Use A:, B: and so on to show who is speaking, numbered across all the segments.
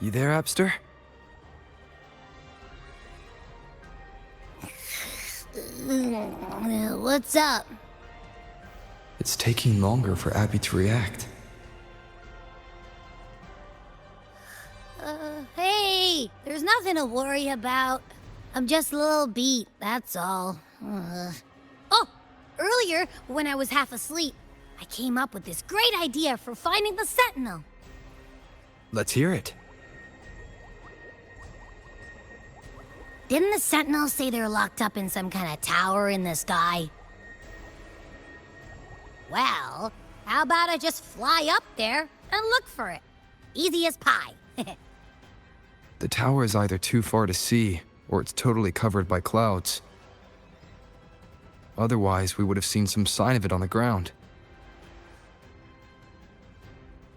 A: You there, Abster?
B: What's up?
A: It's taking longer for Abby to react.
B: Hey, there's nothing to worry about. I'm just a little beat, that's all. Oh, earlier, when I was half asleep, I came up with this great idea for finding the Sentinel.
A: Let's hear it.
B: Didn't the Sentinel say they're locked up in some kind of tower in the sky? Well, how about I just fly up there and look for it? Easy as pie.
A: The tower is either too far to see, or it's totally covered by clouds. Otherwise, we would have seen some sign of it on the ground.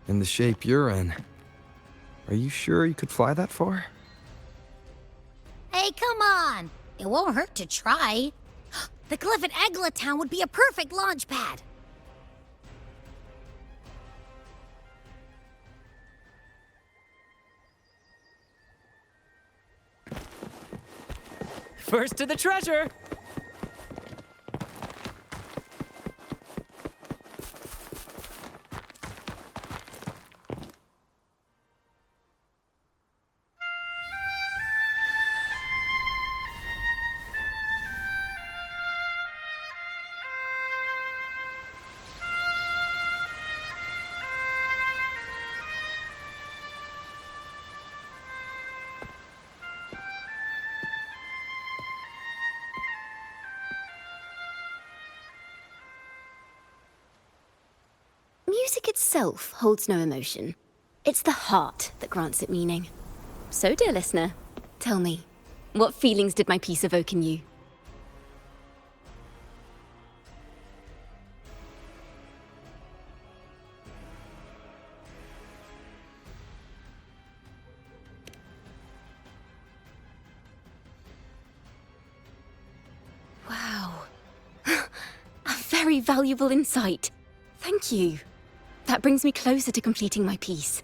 A: In the shape you're in, are you sure you could fly that far?
B: Hey, come on! It won't hurt to try. The cliff at Egla Town would be a perfect launch pad.
C: First to the treasure!
D: Music itself holds no emotion. It's the heart that grants it meaning. So, dear listener, tell me, what feelings did my piece evoke in you? Wow. A very valuable insight. Thank you. That brings me closer to completing my piece.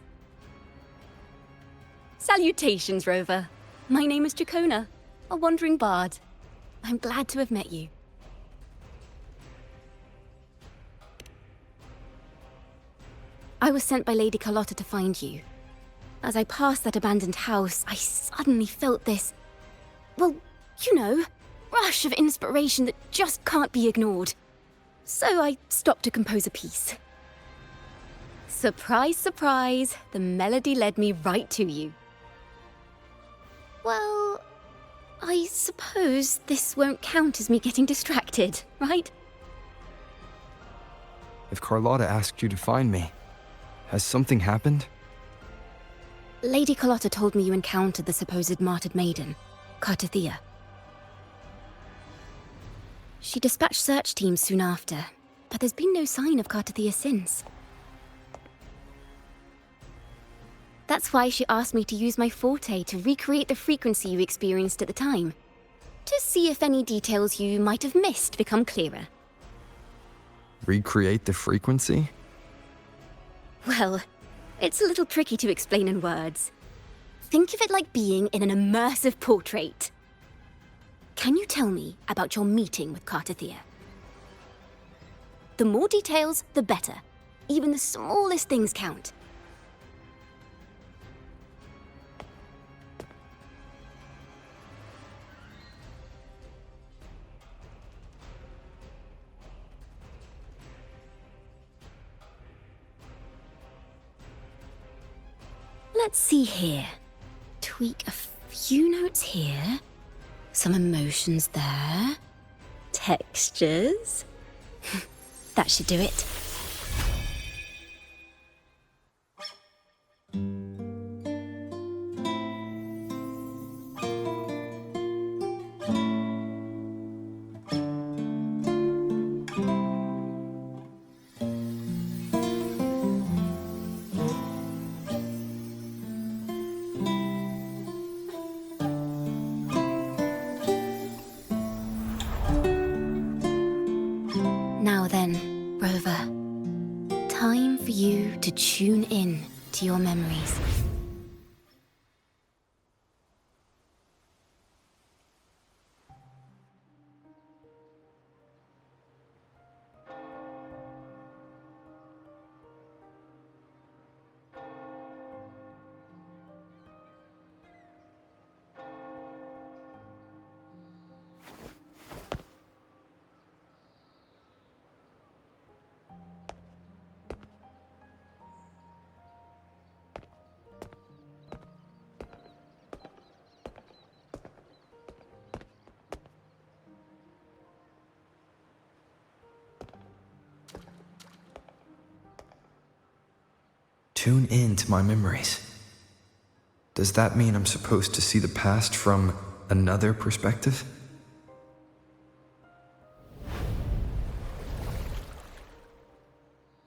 D: Salutations, Rover. My name is Jacona, a wandering bard. I'm glad to have met you. I was sent by Lady Carlotta to find you. As I passed that abandoned house, I suddenly felt this, well, you know, rush of inspiration that just can't be ignored. So I stopped to compose a piece. Surprise, surprise, the melody led me right to you. Well, I suppose this won't count as me getting distracted, right?
A: If Carlotta asked you to find me, has something happened?
D: Lady Carlotta told me you encountered the supposed martyred maiden, Cartathea. She dispatched search teams soon after, but there's been no sign of Cartathea since. That's why she asked me to use my forte to recreate the frequency you experienced at the time, to see if any details you might have missed become clearer.
A: Recreate the frequency?
D: Well, it's a little tricky to explain in words. Think of it like being in an immersive portrait. Can you tell me about your meeting with Cartathea? The more details, the better. Even the smallest things count. Let's see here. Tweak a few notes here. Some emotions there. Textures. That should do it. Now then, Rover. Time for you to tune in to your memories.
A: Tune in to my memories. Does that mean I'm supposed to see the past from another perspective?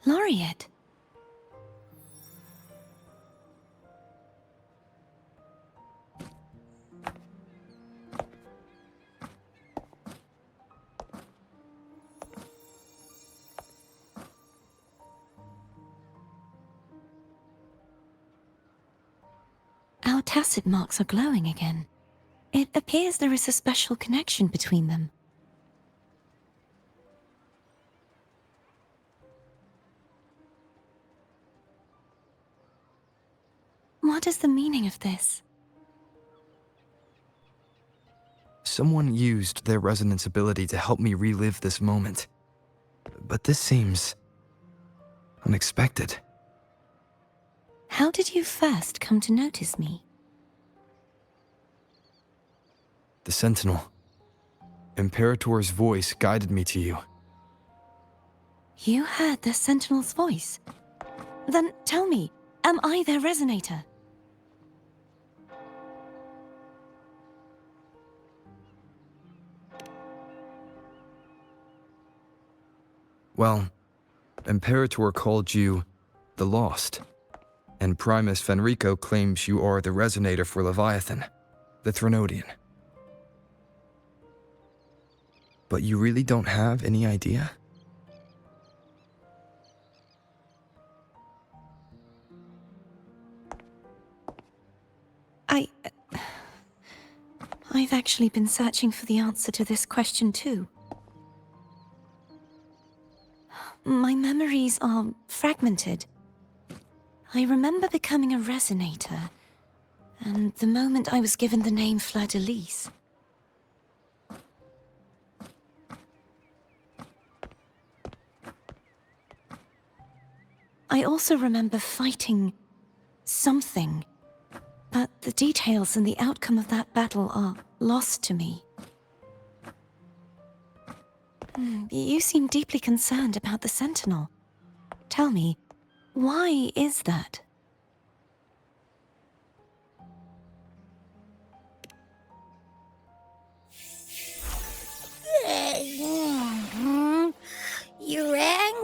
C: Laureate. Our tacit marks are glowing again. It appears there is a special connection between them. What is the meaning of this?
A: Someone used their resonance ability to help me relive this moment. But this seems unexpected.
C: How did you first come to notice me?
A: The Sentinel. Imperator's voice guided me to you.
C: You heard the Sentinel's voice? Then tell me, am I their resonator?
A: Well, Imperator called you the Lost, and Primus Fenrico claims you are the resonator for Leviathan, the Threnodian. But you really don't have any idea?
C: I've actually been searching for the answer to this question too. My memories are fragmented. I remember becoming a resonator, and the moment I was given the name Fleur-de-Lis. I also remember fighting something, but the details and the outcome of that battle are lost to me. You seem deeply concerned about the Sentinel. Tell me, why is that?
B: You rang?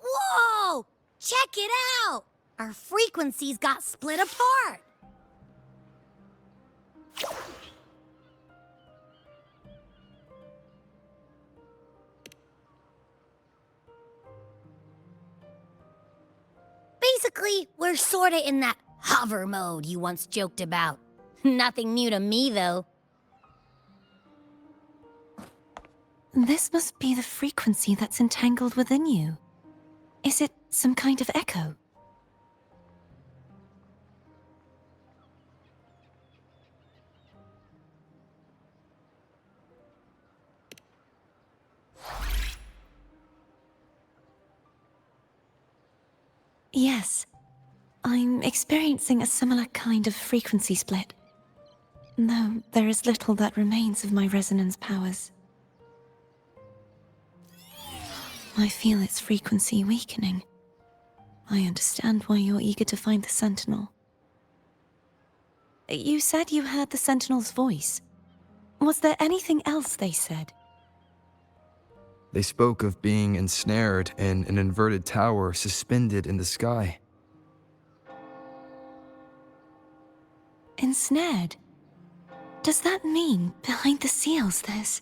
B: Whoa! Check it out! Our frequencies got split apart. Basically, we're sorta in that hover mode you once joked about. Nothing new to me, though.
C: This must be the frequency that's entangled within you. Is it some kind of echo? Yes, I'm experiencing a similar kind of frequency split. Though there is little that remains of my resonance powers. I feel its frequency weakening. I understand why you're eager to find the Sentinel. You said you heard the Sentinel's voice. Was there anything else they said?
A: They spoke of being ensnared in an inverted tower suspended in the sky.
C: Ensnared? Does that mean behind the seals there's...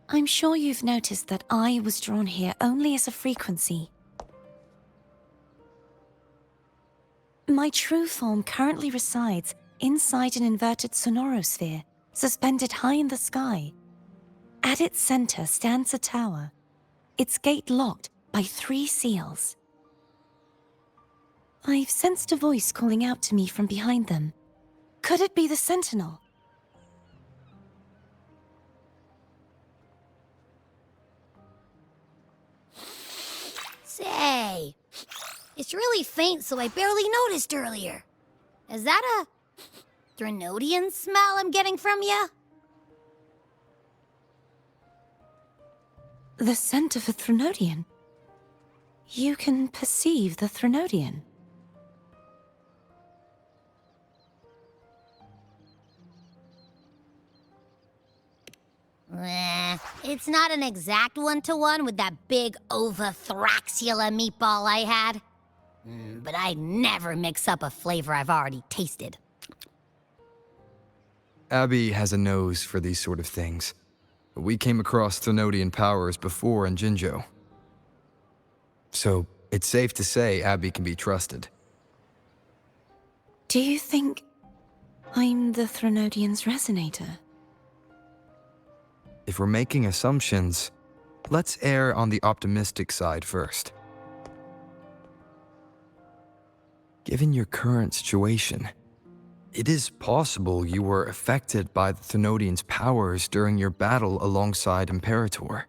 C: I'm sure you've noticed that I was drawn here only as a frequency. My true form currently resides inside an inverted sonorosphere, suspended high in the sky. At its center stands a tower, its gate locked by 3 seals. I've sensed a voice calling out to me from behind them. Could it be the Sentinel?
B: Say, It's really faint, so I barely noticed earlier. Is that a Threnodian smell I'm getting from you?
C: The scent of a Threnodian? You can perceive the Threnodian?
B: It's not an exact one-to-one with that big Ovathraxula meatball I had. But I'd never mix up a flavor I've already tasted.
A: Abby has a nose for these sort of things. We came across Threnodian powers before in Jinzhou. So it's safe to say Abby can be trusted.
C: Do you think I'm the Threnodian's resonator?
A: If we're making assumptions, let's err on the optimistic side first. Given your current situation, it is possible you were affected by the Threnodian's powers during your battle alongside Imperator.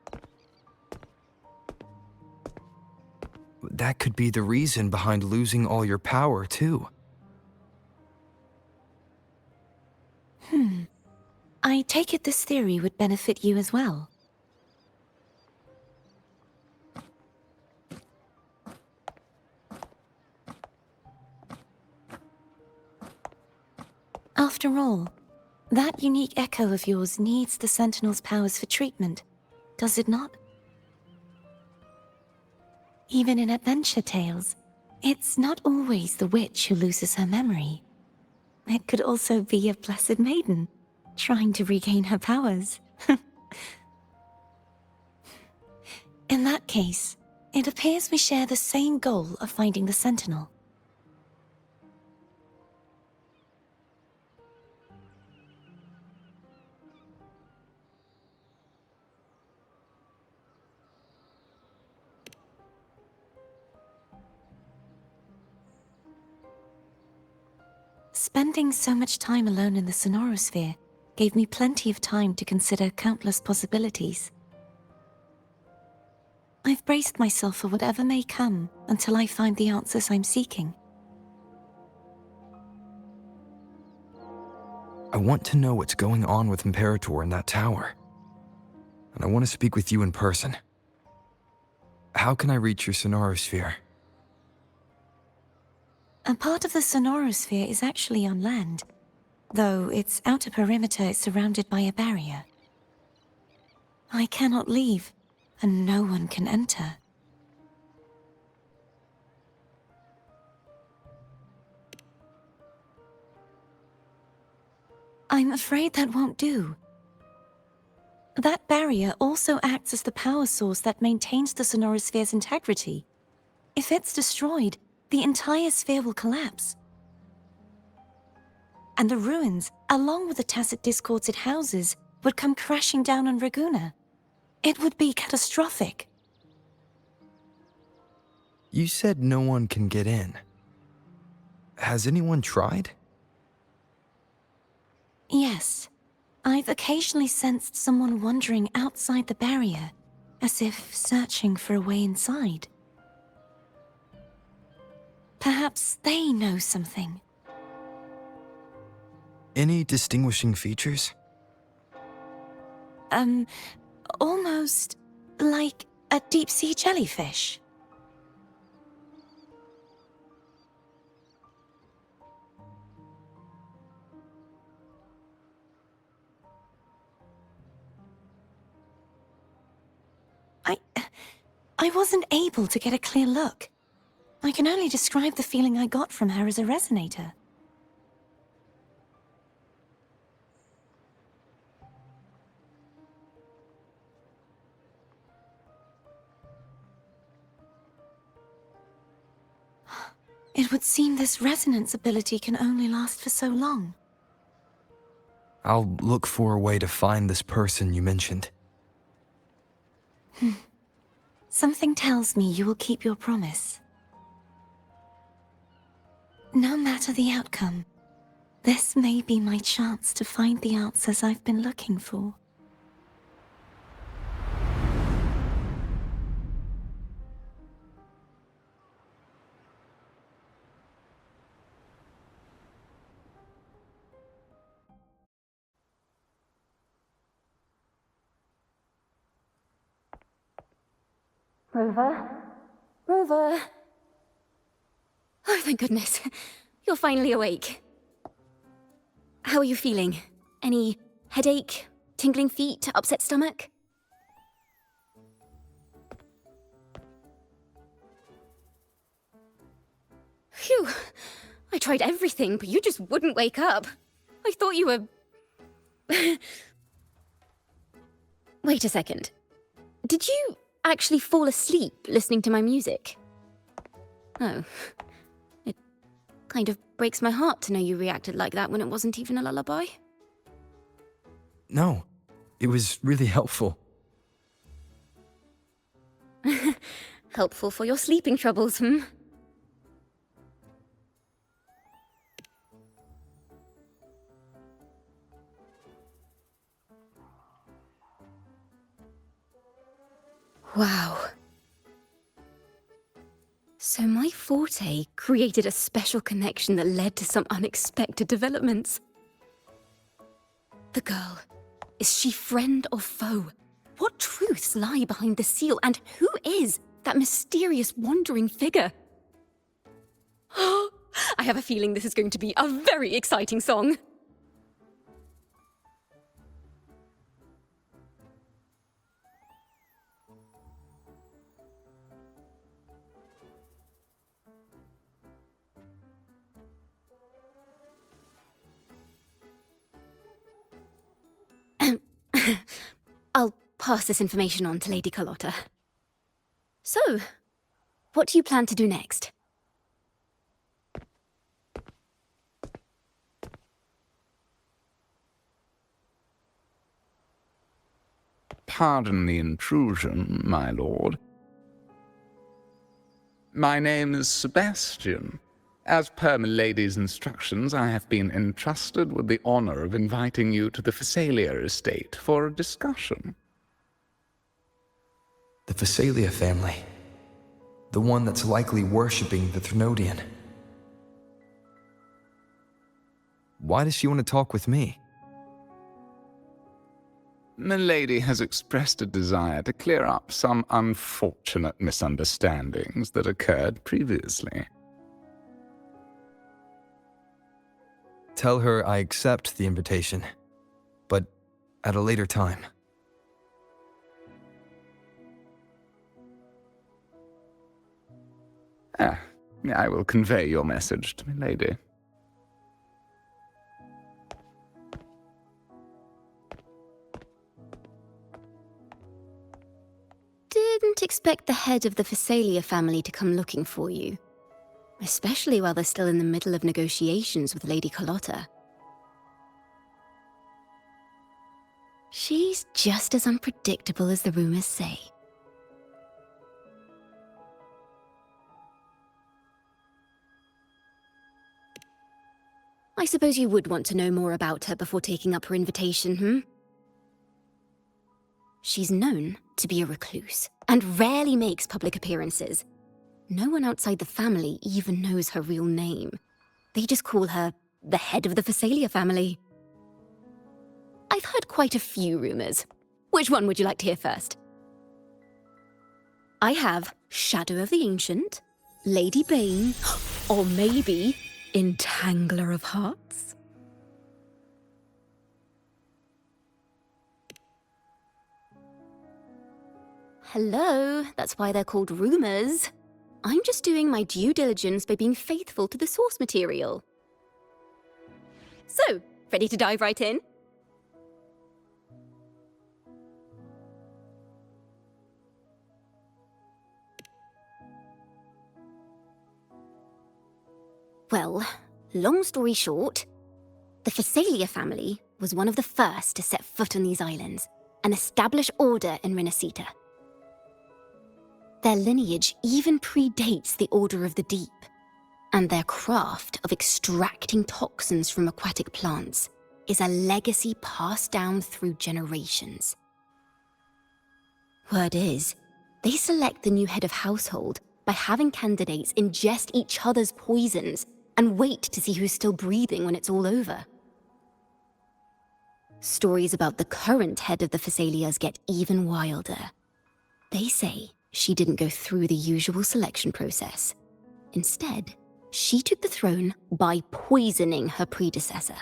A: That could be the reason behind losing all your power, too.
C: I take it this theory would benefit you as well. After all, that unique echo of yours needs the Sentinel's powers for treatment, does it not? Even in adventure tales, it's not always the witch who loses her memory. It could also be a blessed maiden, trying to regain her powers. In that case, it appears we share the same goal of finding the Sentinel. Spending so much time alone in the Sonorosphere gave me plenty of time to consider countless possibilities. I've braced myself for whatever may come until I find the answers I'm seeking.
A: I want to know what's going on with Imperator in that tower. And I want to speak with you in person. How can I reach your Sonorosphere?
C: A part of the Sonorosphere is actually on land, though its outer perimeter is surrounded by a barrier. I cannot leave, and no one can enter. I'm afraid that won't do. That barrier also acts as the power source that maintains the Sonorosphere's integrity. If it's destroyed, the entire sphere will collapse. And the ruins, along with the tacit discords it houses, would come crashing down on Raguna. It would be catastrophic.
A: You said no one can get in. Has anyone tried?
C: Yes. I've occasionally sensed someone wandering outside the barrier, as if searching for a way inside. Perhaps they know something.
A: Any distinguishing features?
C: Almost like a deep-sea jellyfish. I wasn't able to get a clear look. I can only describe the feeling I got from her as a resonator. It would seem this resonance ability can only last for so long.
A: I'll look for a way to find this person you mentioned.
C: Something tells me you will keep your promise. No matter the outcome, this may be my chance to find the answers I've been looking for.
D: Rover? Rover? Oh, thank goodness. You're finally awake. How are you feeling? Any headache, tingling feet, upset stomach? Phew. I tried everything, but you just wouldn't wake up. I thought you were... Wait a second. Did you actually fall asleep listening to my music? Oh. It kind of breaks my heart to know you reacted like that when it wasn't even a lullaby.
A: No, it was really helpful.
D: Helpful for your sleeping troubles, hmm? Wow. So my forte created a special connection that led to some unexpected developments. The girl, is she friend or foe? What truths lie behind the seal, and who is that mysterious wandering figure? I have a feeling this is going to be a very exciting song. I'll pass this information on to Lady Carlotta. So, what do you plan to do next?
E: Pardon the intrusion, my lord. My name is Sebastian. As per milady's instructions, I have been entrusted with the honor of inviting you to the Phasalia estate for a discussion.
A: The Phasalia family. The one that's likely worshipping the Thrnodian. Why does she want to talk with me?
E: Milady has expressed a desire to clear up some unfortunate misunderstandings that occurred previously.
A: Tell her I accept the invitation, but at a later time.
E: I will convey your message to Milady.
D: Didn't expect the head of the Phasalia family to come looking for you. Especially while they're still in the middle of negotiations with Lady Carlotta. She's just as unpredictable as the rumors say. I suppose you would want to know more about her before taking up her invitation, hmm? She's known to be a recluse, and rarely makes public appearances. No one outside the family even knows her real name. They just call her the head of the Phasalia family. I've heard quite a few rumors. Which one would you like to hear first? I have Shadow of the Ancient, Lady Bane, or maybe Entangler of Hearts. Hello, that's why they're called rumors. I'm just doing my due diligence by being faithful to the source material. So, ready to dive right in? Well, long story short, the Phasalia family was one of the first to set foot on these islands and establish order in Renacita. Their lineage even predates the Order of the Deep, and their craft of extracting toxins from aquatic plants is a legacy passed down through generations. Word is, they select the new head of household by having candidates ingest each other's poisons and wait to see who's still breathing when it's all over. Stories about the current head of the Phasalias get even wilder. They say she didn't go through the usual selection process. Instead, she took the throne by poisoning her predecessor.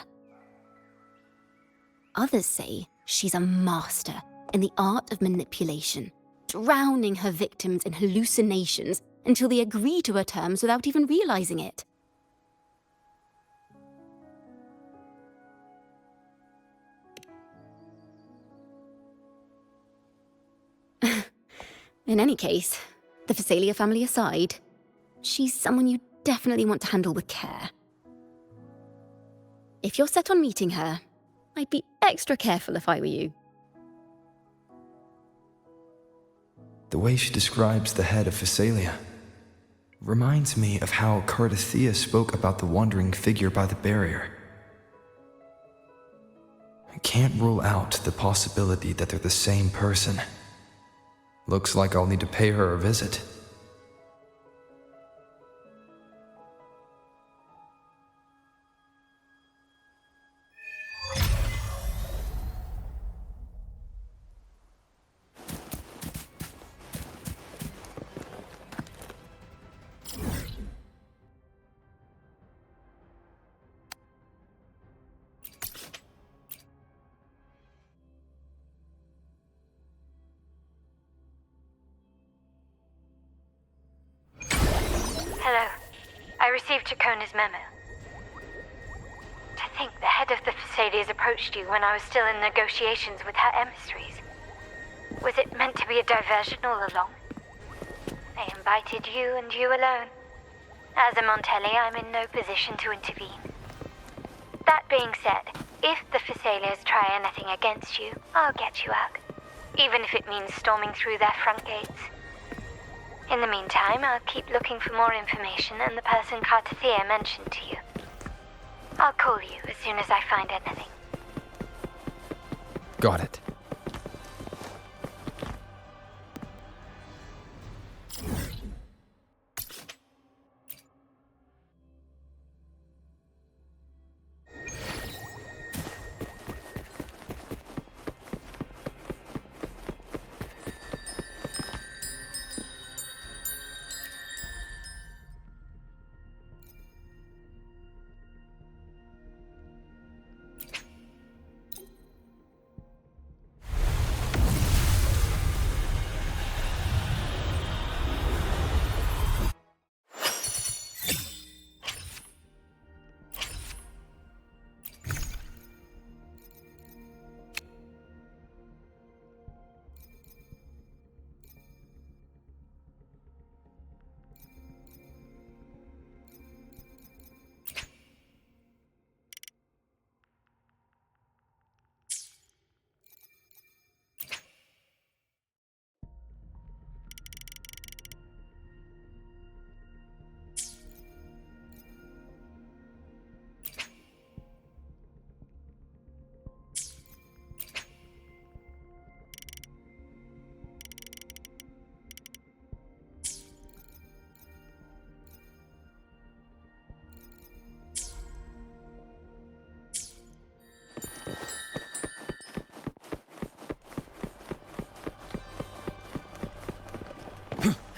D: Others say she's a master in the art of manipulation, drowning her victims in hallucinations until they agree to her terms without even realizing it. In any case, the Phasalia family aside, she's someone you definitely want to handle with care. If you're set on meeting her, I'd be extra careful if I were you.
A: The way she describes the head of Phasalia reminds me of how Cardathea spoke about the wandering figure by the barrier. I can't rule out the possibility that they're the same person. Looks like I'll need to pay her a visit.
F: Hello. I received Chacona's memo. To think the head of the Phasalias approached you when I was still in negotiations with her emissaries. Was it meant to be a diversion all along? They invited you and you alone. As a Montelli, I'm in no position to intervene. That being said, if the Phasalias try anything against you, I'll get you out. Even if it means storming through their front gates. In the meantime, I'll keep looking for more information and the person Cardathea mentioned to you. I'll call you as soon as I find anything.
A: Got it.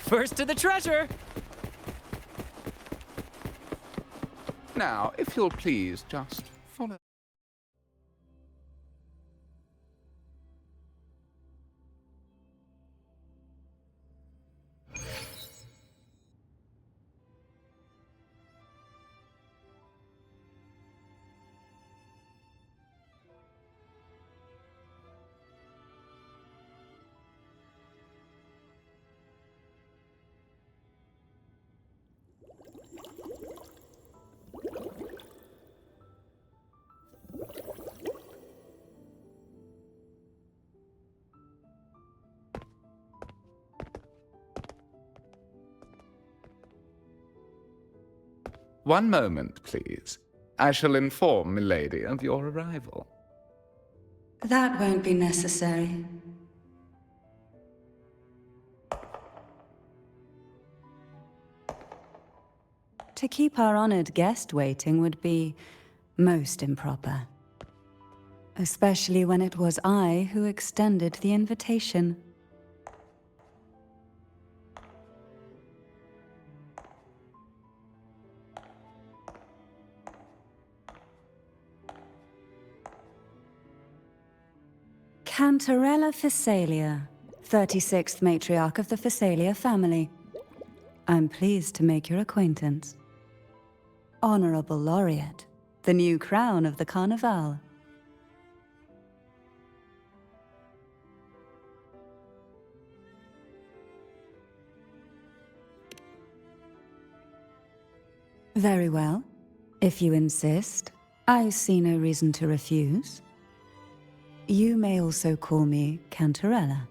G: First to the treasure!
E: Now, if you'll please just follow. One moment, please. I shall inform Milady of your arrival.
H: That won't be necessary. To keep our honored guest waiting would be most improper. Especially when it was I who extended the invitation. Cantarella Phasalia, 36th matriarch of the Phasalia family. I'm pleased to make your acquaintance. Honorable Laureate, the new crown of the Carnival. Very well. If you insist, I see no reason to refuse. You may also call me Cantarella.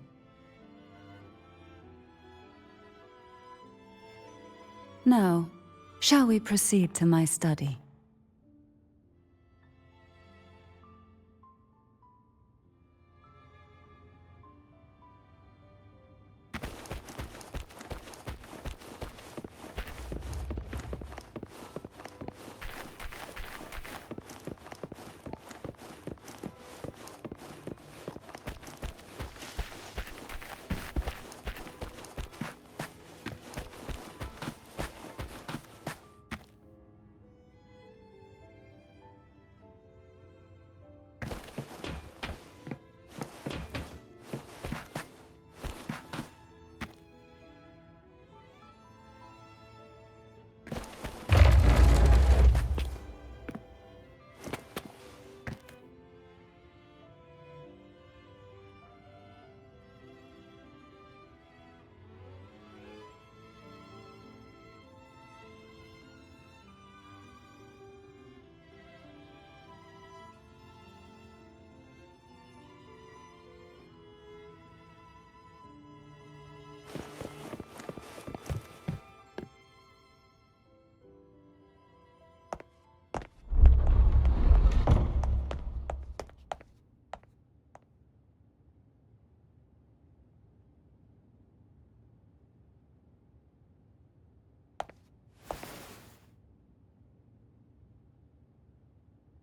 H: Now, shall we proceed to my study?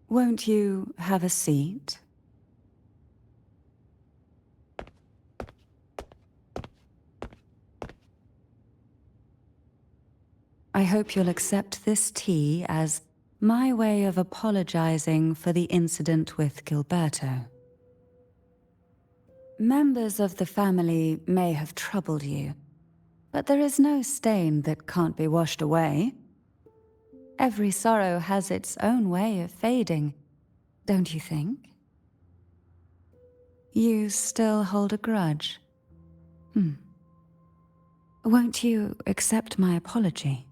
H: Won't you have a seat? I hope you'll accept this tea as my way of apologizing for the incident with Gilberto. Members of the family may have troubled you, but there is no stain that can't be washed away. Every sorrow has its own way of fading, don't you think? You still hold a grudge? Won't you accept my apology?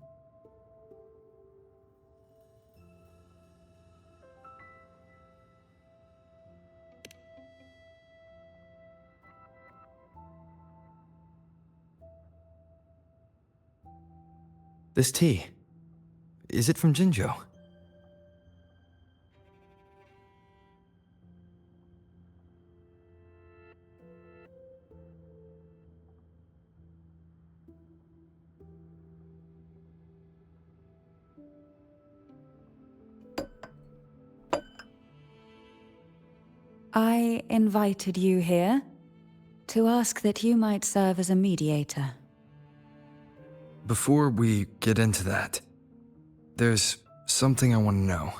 A: This tea, is it from Jinzhou?
H: I invited you here to ask that you might serve as a mediator.
A: Before we get into that, there's something I want to know.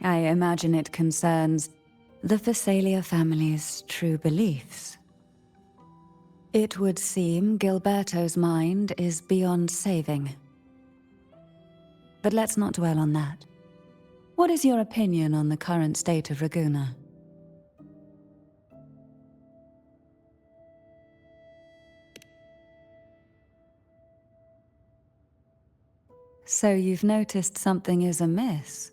H: I imagine it concerns the Phasalia family's true beliefs. It would seem Gilberto's mind is beyond saving. But let's not dwell on that. What is your opinion on the current state of Raguna? So you've noticed something is amiss?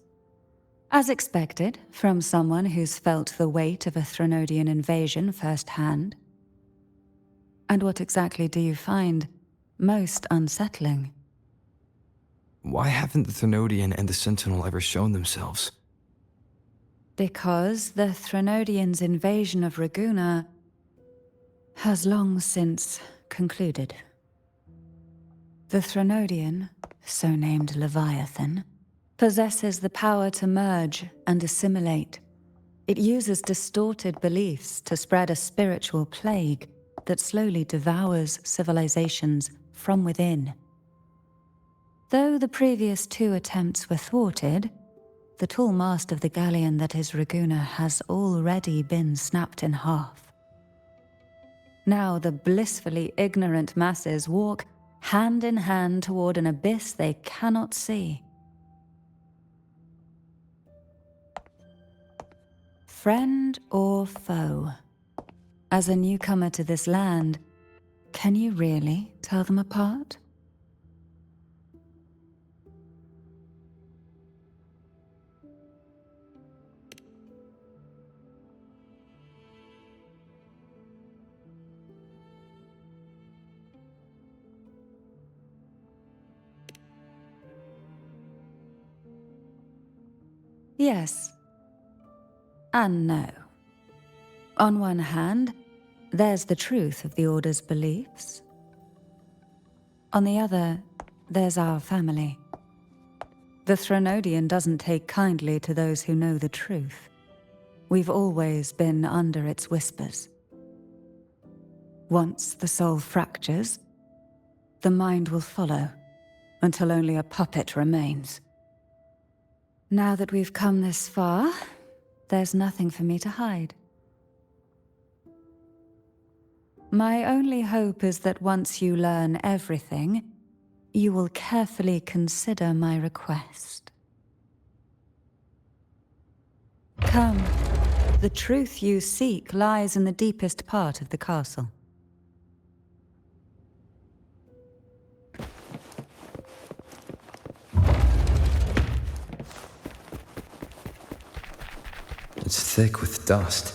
H: As expected, from someone who's felt the weight of a Threnodian invasion firsthand. And what exactly do you find most unsettling?
A: Why haven't the Threnodian and the Sentinel ever shown themselves?
H: Because the Threnodians' invasion of Raguna has long since concluded. The Threnodian, so named Leviathan, possesses the power to merge and assimilate. It uses distorted beliefs to spread a spiritual plague that slowly devours civilizations from within. Though the previous two attempts were thwarted, the tall mast of the galleon that is Raguna has already been snapped in half. Now the blissfully ignorant masses walk hand in hand toward an abyss they cannot see. Friend or foe? As a newcomer to this land, can you really tell them apart? Yes. And no. On one hand, there's the truth of the Order's beliefs. On the other, there's our family. The Threnodian doesn't take kindly to those who know the truth. We've always been under its whispers. Once the soul fractures, the mind will follow, until only a puppet remains. Now that we've come this far, there's nothing for me to hide. My only hope is that once you learn everything, you will carefully consider my request. Come, the truth you seek lies in the deepest part of the castle.
A: It's thick with dust.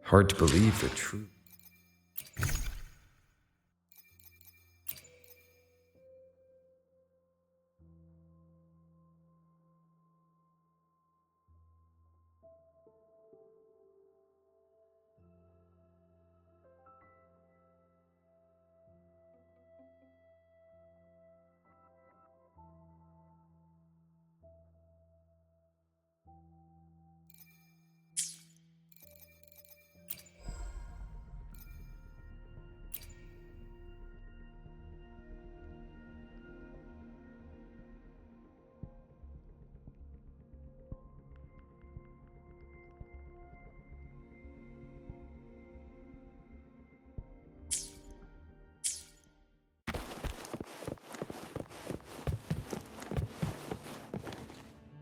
A: Hard to believe the truth.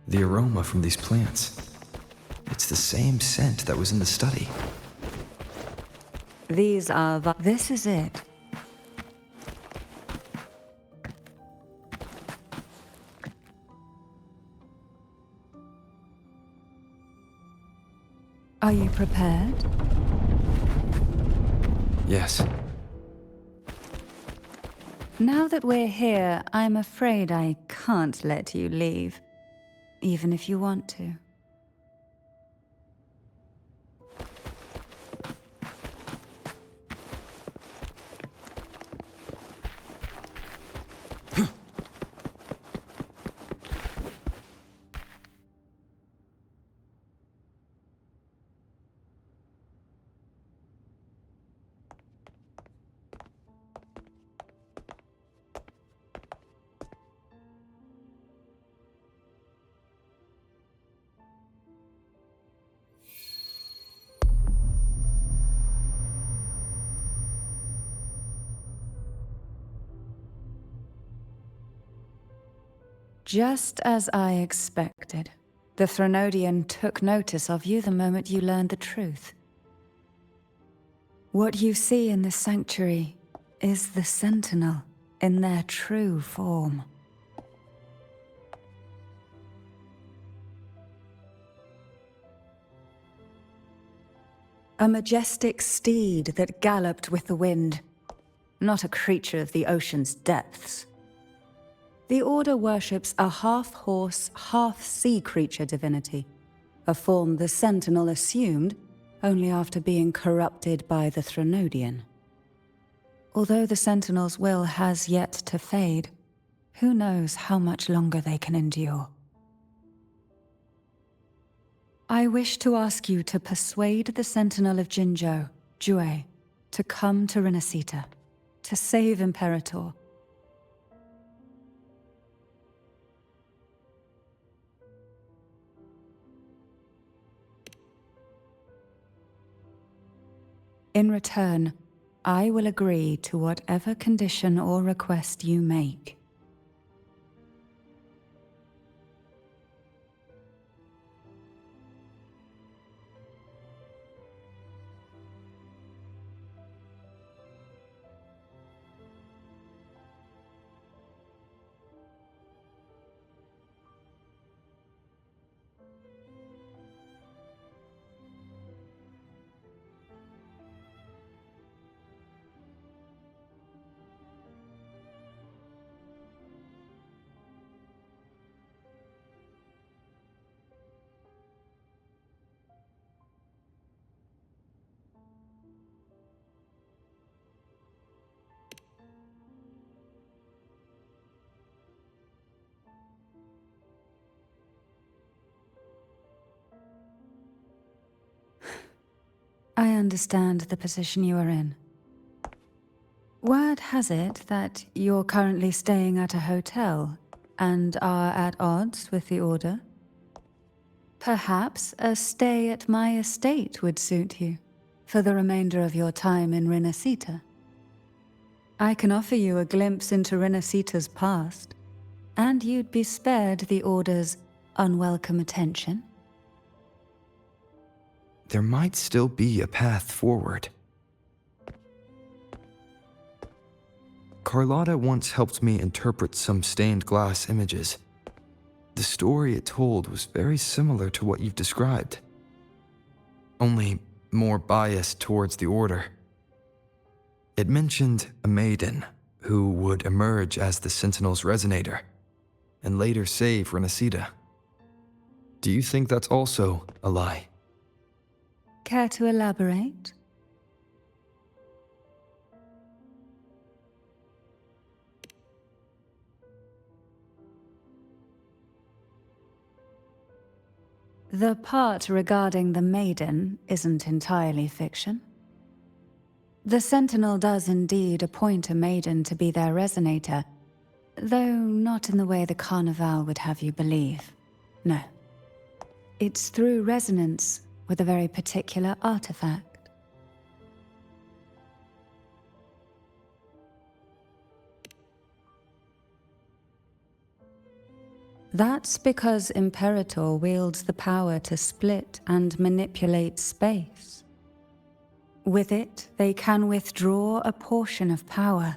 A: The aroma from these plants. It's the same scent that was in the study.
H: These are this is it. Are you prepared?
A: Yes.
H: Now that we're here, I'm afraid I can't let you leave, even if you want to. Just as I expected. The Threnodian took notice of you the moment you learned the truth. What you see in the sanctuary is the Sentinel in their true form. A majestic steed that galloped with the wind, not a creature of the ocean's depths. The Order worships a half-horse, half-sea creature divinity, a form the Sentinel assumed only after being corrupted by the Threnodian. Although the Sentinel's will has yet to fade, who knows how much longer they can endure. I wish to ask you to persuade the Sentinel of Jinzhou, Jue, to come to Renacita, to save Imperator. In return, I will agree to whatever condition or request you make. I understand the position you are in. Word has it that you're currently staying at a hotel and are at odds with the Order. Perhaps a stay at my estate would suit you for the remainder of your time in Renacita. I can offer you a glimpse into Renacita's past, and you'd be spared the Order's unwelcome attention.
A: There might still be a path forward. Carlotta once helped me interpret some stained glass images. The story it told was very similar to what you've described, only more biased towards the Order. It mentioned a maiden who would emerge as the Sentinel's resonator and later save Renacita. Do you think that's also a lie?
H: Care to elaborate? The part regarding the maiden isn't entirely fiction. The Sentinel does indeed appoint a maiden to be their resonator, though not in the way the Carnival would have you believe. No. It's through resonance with a very particular artifact. That's because Imperator wields the power to split and manipulate space. With it, they can withdraw a portion of power.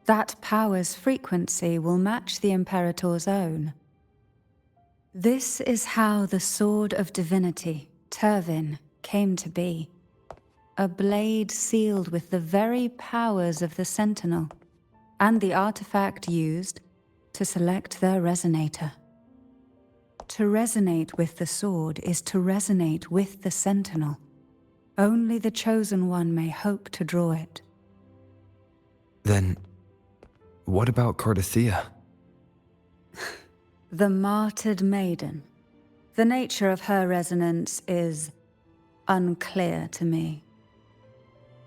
H: That power's frequency will match the Imperator's own. This is how the Sword of Divinity, Turvin, came to be. A blade sealed with the very powers of the Sentinel, and the artifact used to select their resonator. To resonate with the sword is to resonate with the Sentinel. Only the Chosen One may hope to draw it.
A: Then, what about Cardathea?
H: The martyred maiden. The nature of her resonance is unclear to me.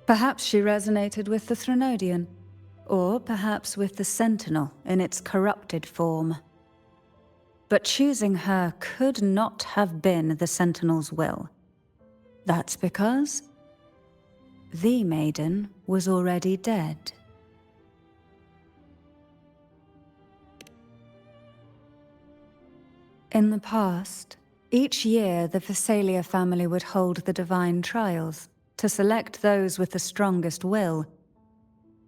H: Perhaps she resonated with the Threnodian, or perhaps with the Sentinel in its corrupted form. But choosing her could not have been the Sentinel's will. That's because the maiden was already dead. In the past, each year the Phasalia family would hold the divine trials to select those with the strongest will.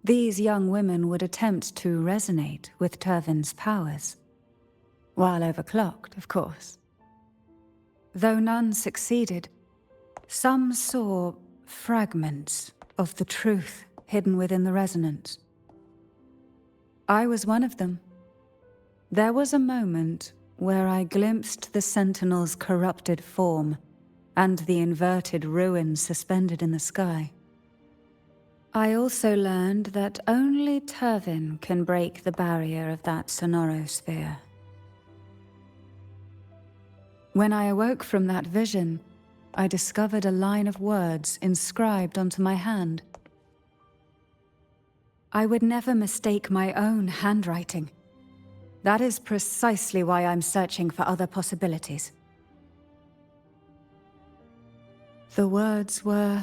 H: These young women would attempt to resonate with Turvin's powers. While overclocked, of course. Though none succeeded, some saw fragments of the truth hidden within the resonance. I was one of them. There was a moment where I glimpsed the Sentinel's corrupted form and the inverted ruins suspended in the sky. I also learned that only Turvin can break the barrier of that sonorosphere. When I awoke from that vision, I discovered a line of words inscribed onto my hand. I would never mistake my own handwriting. That is precisely why I'm searching for other possibilities. The words were,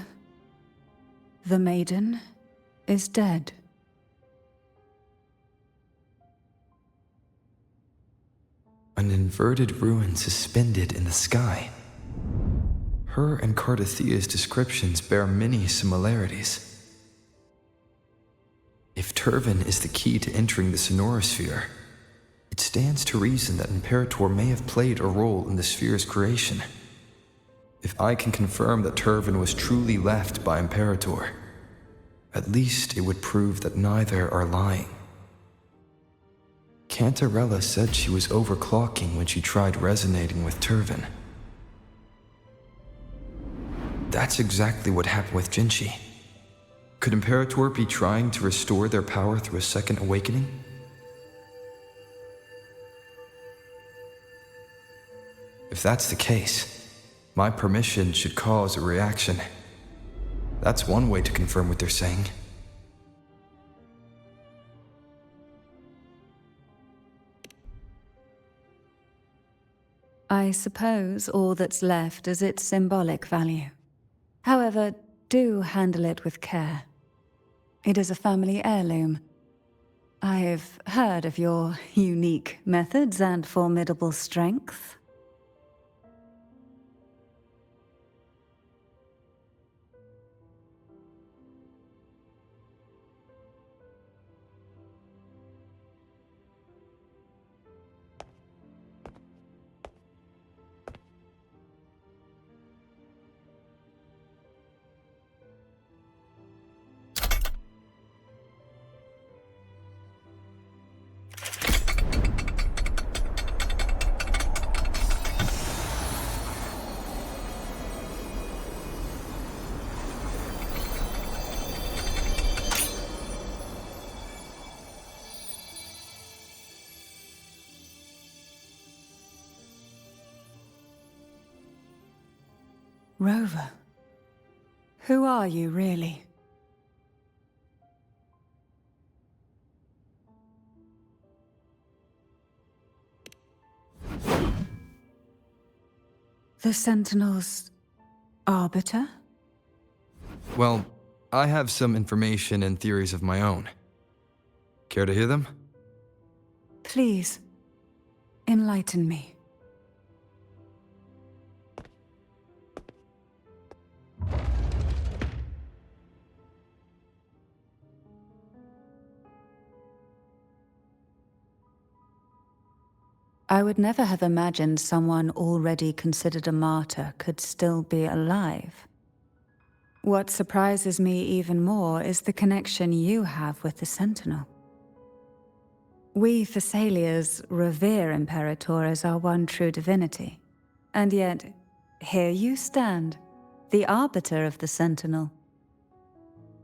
H: The maiden is dead.
A: An inverted ruin suspended in the sky. Her and Cardathia's descriptions bear many similarities. If Turvin is the key to entering the Sonorosphere, it stands to reason that Imperator may have played a role in the sphere's creation. If I can confirm that Turvin was truly left by Imperator, at least it would prove that neither are lying. Cantarella said she was overclocking when she tried resonating with Turvin. That's exactly what happened with Jinchi. Could Imperator be trying to restore their power through a second awakening? If that's the case, my permission should cause a reaction. That's one way to confirm what they're saying.
H: I suppose all that's left is its symbolic value. However, do handle it with care. It is a family heirloom. I've heard of your unique methods and formidable strength. Rover, who are you really? The Sentinel's arbiter?
A: Well, I have some information and theories of my own. Care to hear them?
H: Please, enlighten me. I would never have imagined someone already considered a martyr could still be alive. What surprises me even more is the connection you have with the Sentinel. We Thessalians revere Imperator as our one true divinity, and yet, here you stand, the arbiter of the Sentinel.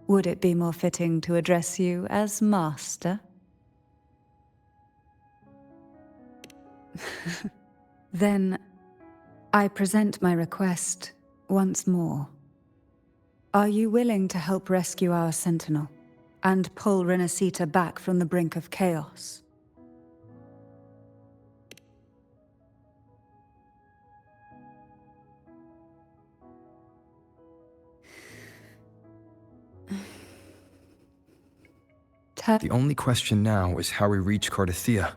H: Would it be more fitting to address you as Master? Then, I present my request once more. Are you willing to help rescue our Sentinel, and pull Renacita back from the brink of chaos?
A: The only question now is how we reach Cardathia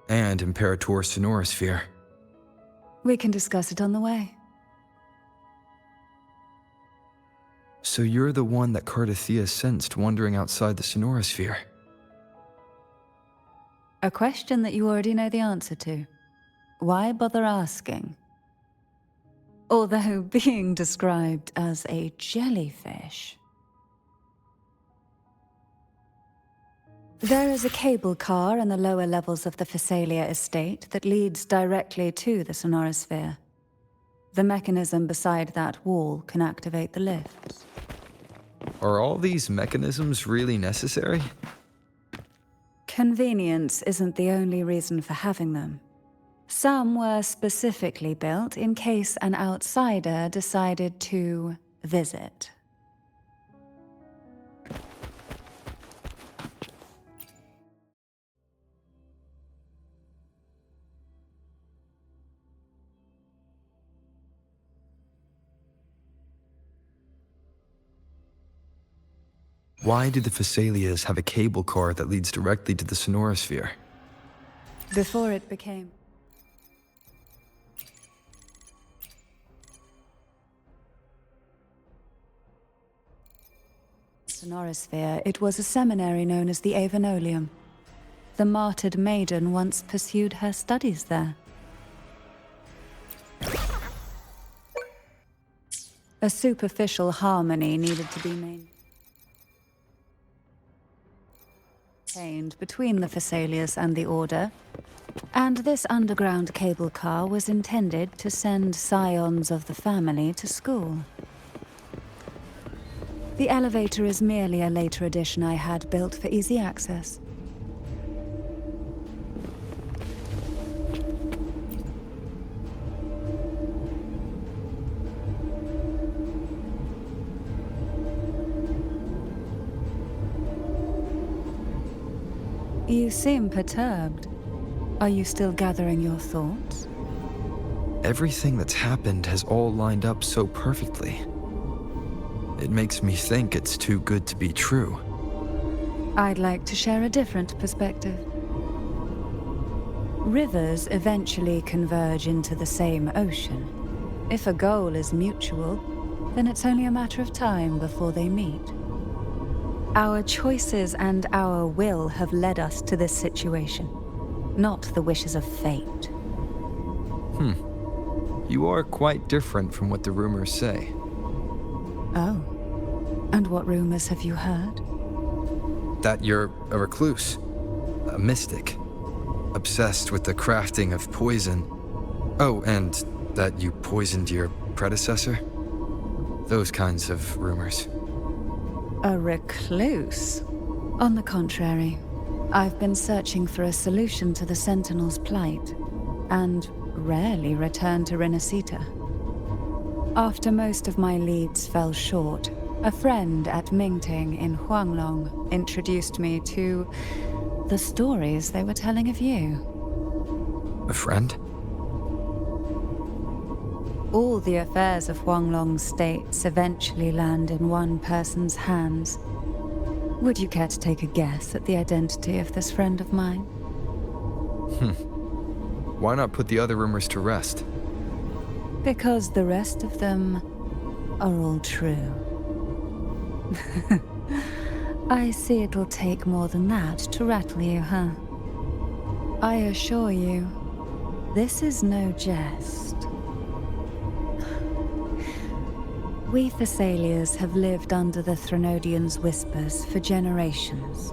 A: and Imperator's Sonorosphere.
H: We can discuss it on the way.
A: So you're the one that Cardathia sensed wandering outside the Sonorosphere?
H: A question that you already know the answer to. Why bother asking? Although being described as a jellyfish. There is a cable car in the lower levels of the Phasalia estate that leads directly to the Sonorosphere. The mechanism beside that wall can activate the lifts.
A: Are all these mechanisms really necessary?
H: Convenience isn't the only reason for having them. Some were specifically built in case an outsider decided to visit.
A: Why do the Phasalias have a cable car that leads directly to the Sonorosphere?
H: Before it became... Sonorosphere, it was a seminary known as the Avenolium. The martyred maiden once pursued her studies there. A superficial harmony needed to be maintained between the Phasalias and the Order, and this underground cable car was intended to send scions of the family to school. The elevator is merely a later addition I had built for easy access. You seem perturbed. Are you still gathering your thoughts?
A: Everything that's happened has all lined up so perfectly. It makes me think it's too good to be true.
H: I'd like to share a different perspective. Rivers eventually converge into the same ocean. If a goal is mutual, then it's only a matter of time before they meet. Our choices and our will have led us to this situation, not the wishes of fate.
A: You are quite different from what the rumors say.
H: Oh. And what rumors have you heard?
A: That you're a recluse, a mystic, obsessed with the crafting of poison. Oh, and that you poisoned your predecessor? Those kinds of rumors.
H: A recluse? On the contrary, I've been searching for a solution to the Sentinel's plight, and rarely return to Renacita. After most of my leads fell short, a friend at Mingting in Huanglong introduced me to the stories they were telling of you.
A: A friend?
H: All the affairs of Huanglong's states eventually land in one person's hands. Would you care to take a guess at the identity of this friend of mine?
A: Why not put the other rumors to rest?
H: Because the rest of them are all true. I see it'll take more than that to rattle you, huh? I assure you, this is no jest. We Phasalias have lived under the Threnodians' whispers for generations.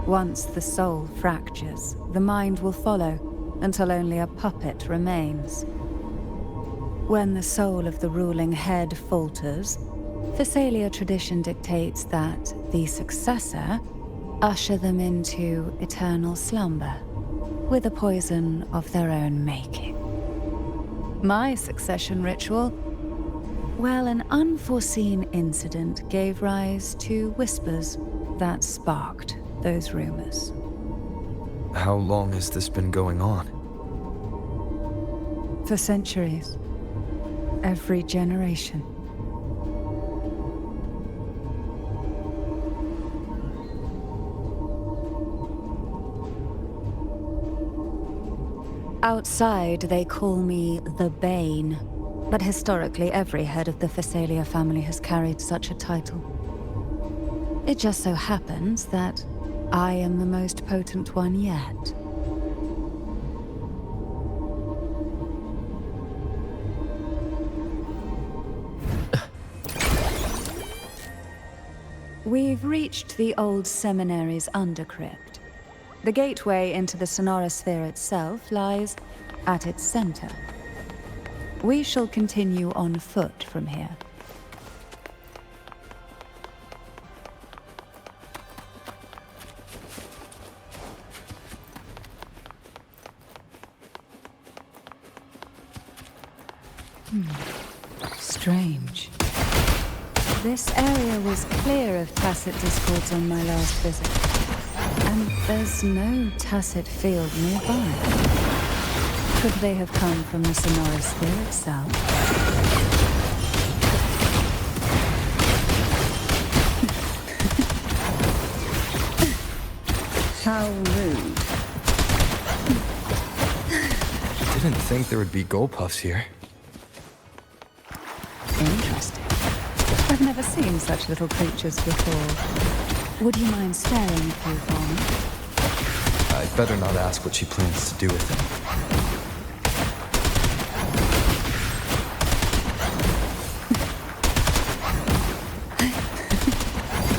H: Once the soul fractures, the mind will follow, until only a puppet remains. When the soul of the ruling head falters, Phasalia tradition dictates that the successor usher them into eternal slumber, with a poison of their own making. My succession ritual? Well, an unforeseen incident gave rise to whispers that sparked those rumors.
A: How long has this been going on?
H: For centuries. Every generation. Outside, they call me the Bane, but historically every head of the Phasalia family has carried such a title. It just so happens that I am the most potent one yet. We've reached the old seminary's undercrypt. The gateway into the Sonorosphere itself lies at its center. We shall continue on foot from here. Strange. This area was clear of tacit discords on my last visit. And there's no tacit field nearby. Could they have come from the Sonorosphere itself? How rude.
A: Didn't think there would be gold puffs here.
H: Interesting. I've never seen such little creatures before. Would you mind staring a few for me?
A: I'd better not ask what she plans to do with them.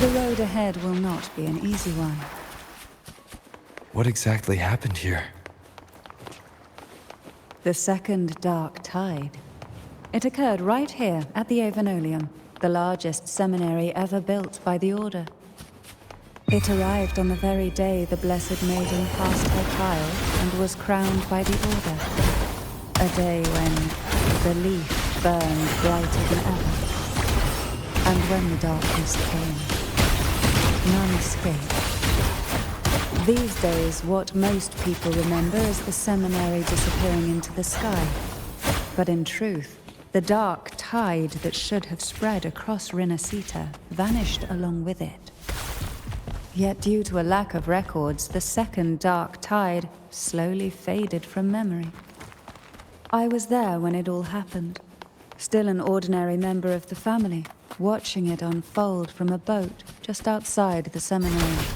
H: The road ahead will not be an easy one.
A: What exactly happened here?
H: The second dark tide. It occurred right here at the Avenolium, the largest seminary ever built by the Order. It arrived on the very day the Blessed Maiden passed her trial and was crowned by the Order. A day when the leaf burned brighter than ever. And when the darkness came, none escaped. These days, what most people remember is the seminary disappearing into the sky. But in truth, the dark tide that should have spread across Rinascita vanished along with it. Yet due to a lack of records, the second dark tide slowly faded from memory. I was there when it all happened, still an ordinary member of the family, watching it unfold from a boat just outside the seminary.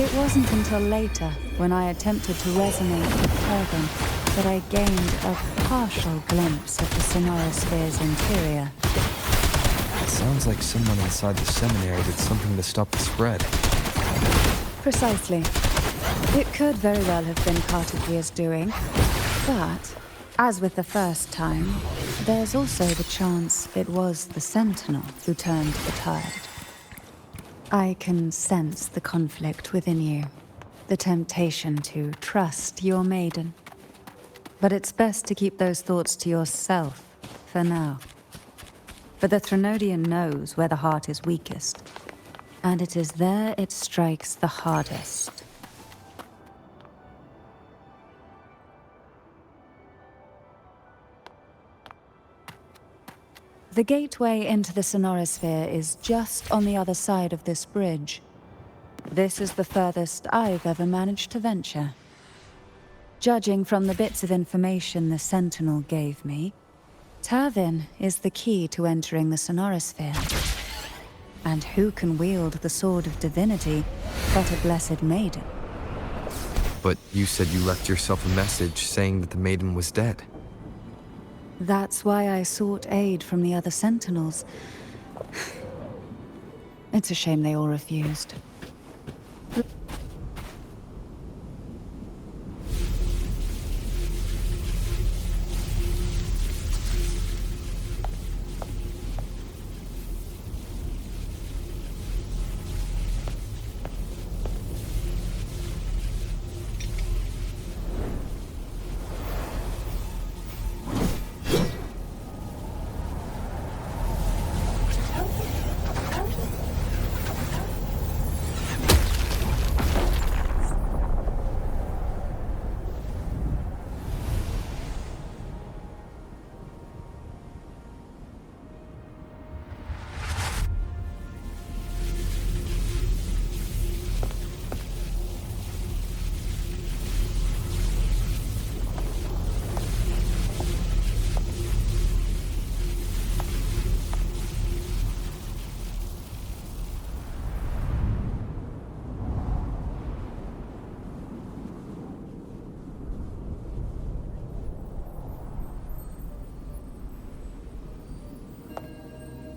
H: It wasn't until later, when I attempted to resonate with Turgon, that I gained a partial glimpse of the Sonorosphere's interior.
A: It sounds like someone inside the seminary did something to stop the spread.
H: Precisely. It could very well have been Cartagier's doing, but, as with the first time, there's also the chance it was the Sentinel who turned the tide. I can sense the conflict within you, the temptation to trust your maiden. But it's best to keep those thoughts to yourself, for now. For the Threnodian knows where the heart is weakest, and it is there it strikes the hardest. The gateway into the Sonorosphere is just on the other side of this bridge. This is the furthest I've ever managed to venture. Judging from the bits of information the Sentinel gave me, Tervin is the key to entering the Sonorosphere. And who can wield the Sword of Divinity but a Blessed Maiden?
A: But you said you left yourself a message saying that the maiden was dead.
H: That's why I sought aid from the other Sentinels. It's a shame they all refused.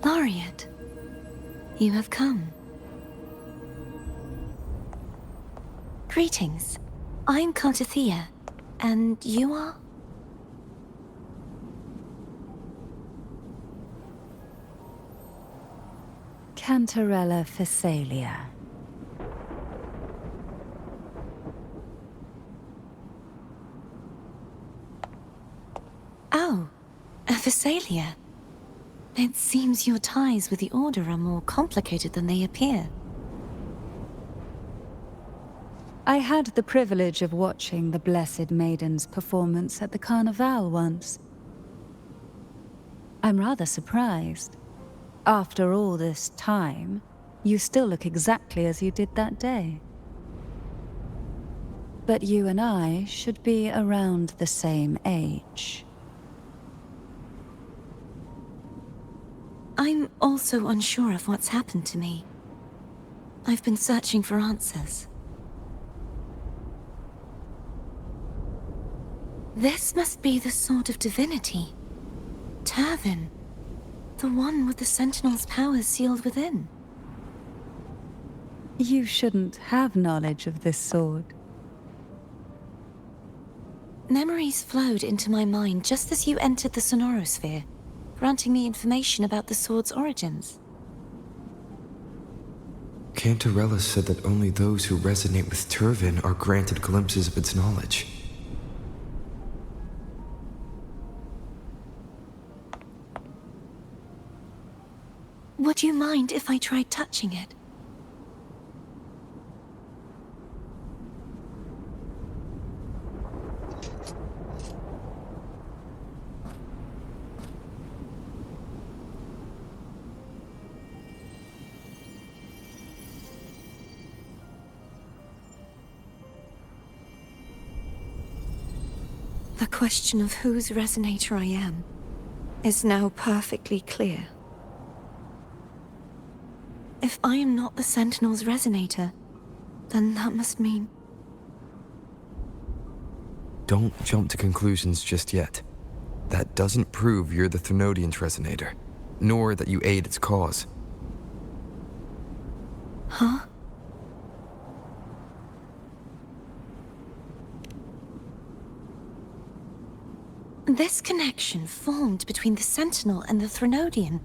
C: Laureate, you have come. Greetings. I'm Cartathea, and you are?
H: Cantarella Phasalia.
C: Oh, a Phasalia. It seems your ties with the Order are more complicated than they appear.
H: I had the privilege of watching the Blessed Maiden's performance at the Carnival once. I'm rather surprised. After all this time, you still look exactly as you did that day. But you and I should be around the same age.
C: I'm also unsure of what's happened to me. I've been searching for answers. This must be the sword of divinity. Turvin. The one with the Sentinel's powers sealed within.
H: You shouldn't have knowledge of this sword.
C: Memories flowed into my mind just as you entered the Sonorosphere, granting me information about the sword's origins.
A: Cantarella said that only those who resonate with Turvin are granted glimpses of its knowledge.
C: Would you mind if I tried touching it? The question of whose resonator I am is now perfectly clear. If I am not the Sentinel's resonator, then that must mean...
A: Don't jump to conclusions just yet. That doesn't prove you're the Thenodian's resonator, nor that you aid its cause.
C: Huh? This connection formed between the Sentinel and the Thenodian,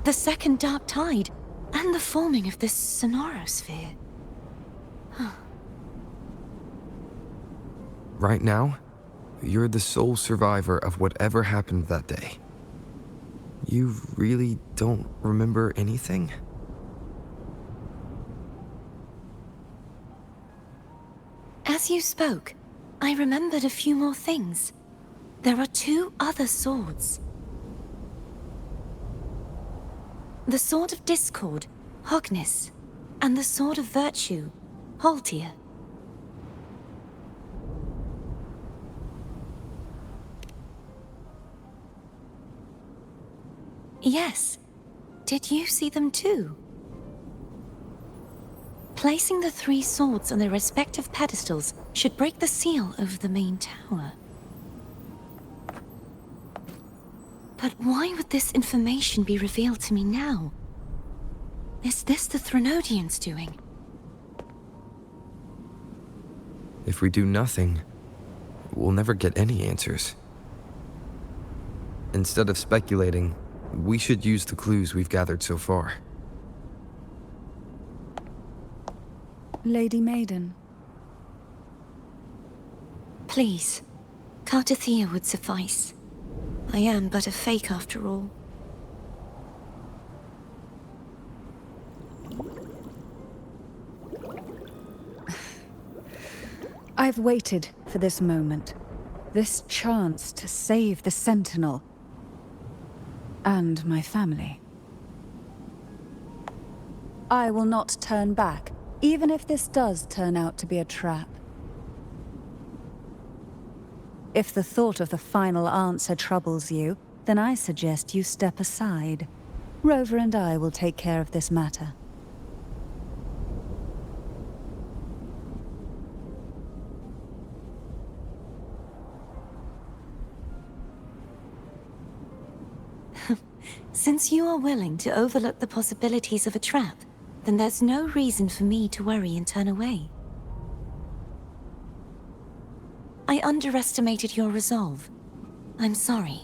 C: the second Dark Tide, and the forming of this Sonorosphere.
A: Right now, you're the sole survivor of whatever happened that day. You really don't remember anything?
C: As you spoke, I remembered a few more things. There are 2 other swords. The Sword of Discord, Hognis, and the Sword of Virtue, Haltia. Yes. Did you see them too? Placing the 3 swords on their respective pedestals should break the seal over the main tower. But why would this information be revealed to me now? Is this the Thenodian's doing?
A: If we do nothing, we'll never get any answers. Instead of speculating, we should use the clues we've gathered so far.
H: Lady Maiden.
C: Please, Cartathea would suffice. I am but a fake after all.
H: I've waited for this moment. This chance to save the Sentinel. And my family. I will not turn back, even if this does turn out to be a trap. If the thought of the final answer troubles you, then I suggest you step aside. Rover and I will take care of this matter.
C: Since you are willing to overlook the possibilities of a trap, then there's no reason for me to worry and turn away. I underestimated your resolve. I'm sorry.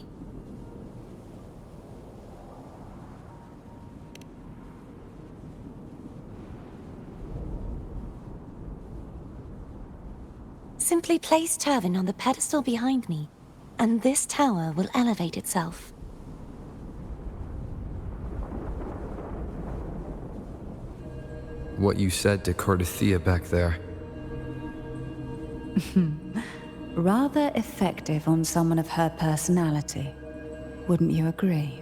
C: Simply place Turvin on the pedestal behind me, and this tower will elevate itself.
A: What you said to Cartathea back there.
H: Rather effective on someone of her personality. Wouldn't you agree?